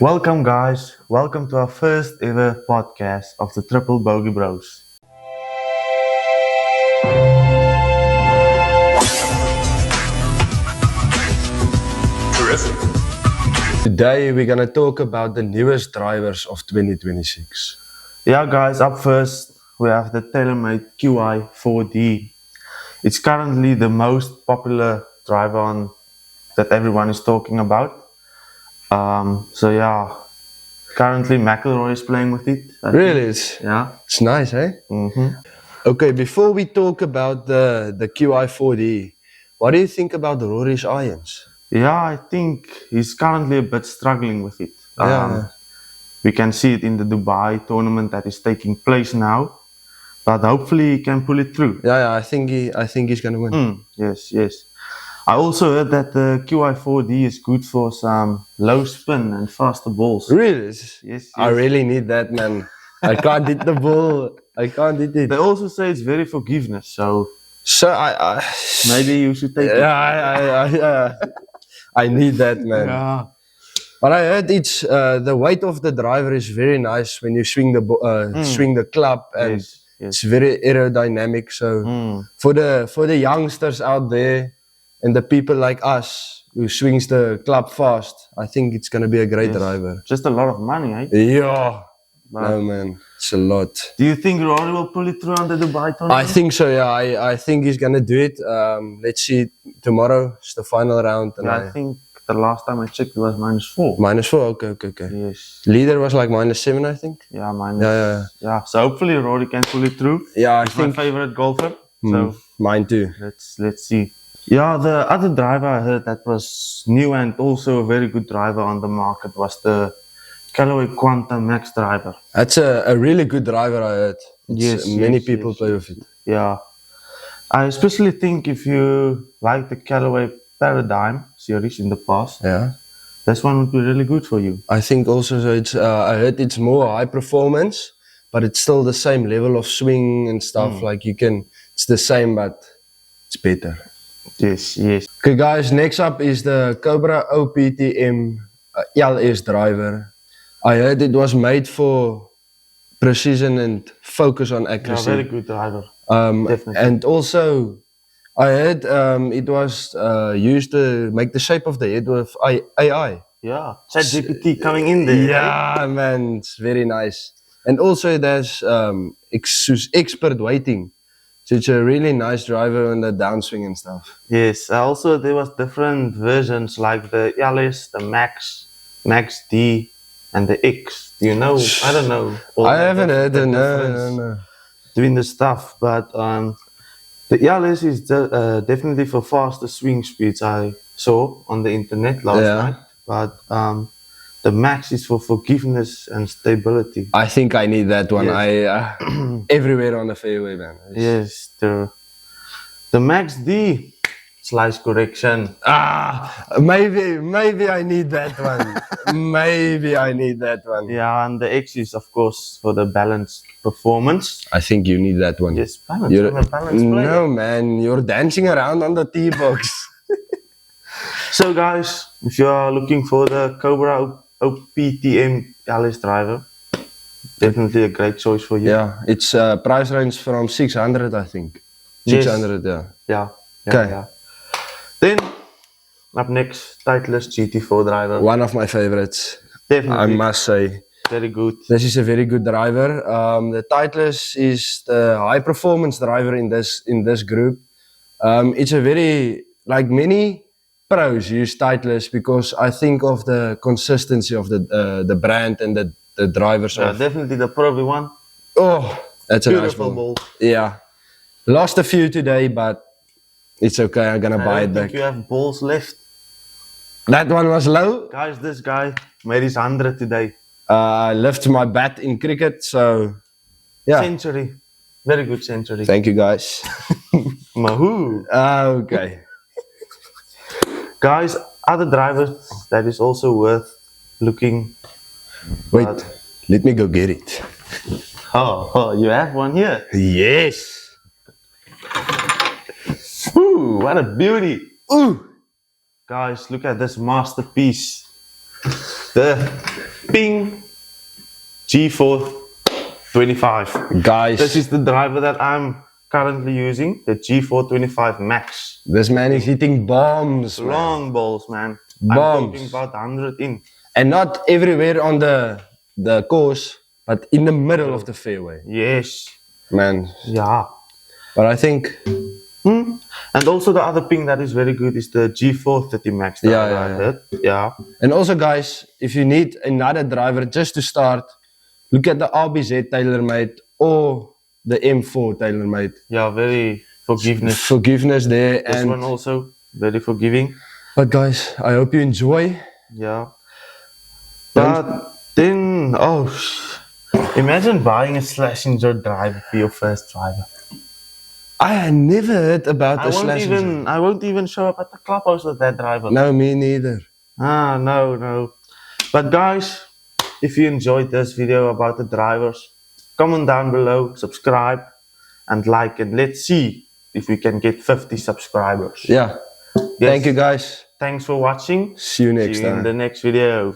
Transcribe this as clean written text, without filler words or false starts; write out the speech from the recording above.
Welcome, guys. Welcome to our first ever podcast of the Triple Bogey Bros. Today we're gonna talk about the newest drivers of 2026. Yeah, guys, up first we have the TaylorMade QI 4D. It's currently the most popular driver that everyone is talking about. Currently McElroy is playing with it. I think. Really, Yeah. it's nice, eh? Okay, before we talk about the QI4D, what do you think about Rory's irons? Yeah, I think he's currently a bit struggling with it. Yeah. We can see it in the Dubai tournament that is taking place now, but hopefully he can pull it through. Yeah, I think he's gonna win. Yes. I also heard that the QI4D is good for some low spin and faster balls. Really? Yes. I really need that, man. I can't hit the ball. I can't hit it. They also say it's very forgiveness, so So I maybe you should take it. yeah, I need that, man. Yeah. But I heard it's the weight of the driver is very nice when you swing the club, and Yes. it's very aerodynamic. So for the youngsters out there and the people like us who swings the club fast, I think it's gonna be a great Yes. driver. Just a lot of money, eh? Yeah. But No, man, it's a lot. do you think Rory will pull it through on the Dubai tournament? I think so. Yeah, I think he's gonna do it. Let's see. Tomorrow is the final round, and Yeah, I think the last time I checked it was -4. -4. Okay. Yes. Leader was like -7, I think. Yeah, minus. Yeah. Yeah. So hopefully Rory can pull it through. Yeah, I He's my think favorite golfer. So mine too. let's see. Yeah, the other driver I heard that was new and also a very good driver on the market was the Callaway Quanta Max driver. That's a really good driver, I heard. Many people play with it. Yeah. I especially think if you like the Callaway Paradigm series in the past, Yeah. this one would be really good for you. I think also so it's I heard it's more high performance, but it's still the same level of swing and stuff. Like it's the same, but it's better. Yes. Okay, guys, next up is the Cobra OPTM LS driver. I heard it was made for precision and focus on Yeah, accuracy. very good driver. Definitely. And also, I heard it was used to make the shape of the head with AI. Yeah. ChatGPT coming in there. Yeah, man, it's very nice. And also, there's expert weighting. So it's a really nice driver on the downswing and stuff. Yes, also there was different versions like the LS, the Max, Max D, and the X. Do you know? I don't know. all I the haven't heard the it. difference No. between the stuff, but the LS is definitely for faster swing speeds. I saw on the internet last Yeah. night, but the Max is for forgiveness and stability. I think I need that one. Yes. I everywhere on the fairway, man. Yes, the Max D slice correction. Maybe I need that one. Maybe I need that one. Yeah, and the X is of course for the balanced performance. I think you need that one. Yes, balance. You're, I'm a balanced player. no, man, you're dancing around on the tee box. So, guys, if you are looking for the Cobra OPTM LS driver, definitely a great choice for you. Yeah, it's price range from 600, I think. Yes. 600, yeah. Yeah. Okay. Yeah. Then, up next, Titleist GT4 driver. One of my favorites, I Definitely must say. very good. This is a very good driver. The Titleist is the high performance driver in this group. It's a very, like many pros use Titleist because I think of the consistency of the brand and the drivers. Yeah, Of, definitely the Pro V1. oh, that's a nice Beautiful ball. ball. Yeah, lost a few today, but it's okay. I'm gonna buy I it don't back. think you have balls left. That one was low. Guys, this guy made his 100 today. I left my bat in cricket, so yeah. Century. Very good century. Thank you, guys. Mahoo. Okay. Guys, other drivers that is also worth looking. Wait, But- let me go get it. Oh, you have one here. Yes. Ooh, what a beauty. Ooh. Guys, look at this masterpiece. The Ping G425. Guys, This is the driver that I'm currently using, the G425 Max. this man is hitting bombs, man. Long balls, man. Bombs. I'm talking about 100 in. And not everywhere on the course, but in the middle of the fairway. Yes. Man, Yeah. but I think, And also the other Ping that is very good is the G430 Max. that Yeah, I yeah, yeah. had. Yeah. and also guys, if you need another driver just to start, look at the RBZ TaylorMade or the M4 TaylorMade. Yeah, very forgiveness. Forgiveness there. This And one also very forgiving. but guys, I hope you enjoy. Yeah. But then, imagine buying a Schlesinger driver for your first driver. I never heard about the Schlesinger. I won't even show up at the clubhouse with that driver. No, me neither. No. But guys, if you enjoyed this video about the drivers, comment down below, subscribe, and like, and let's see if we can get 50 subscribers. Yeah. Yes. Thank you guys. Thanks for watching. See you next See you time. in the next video.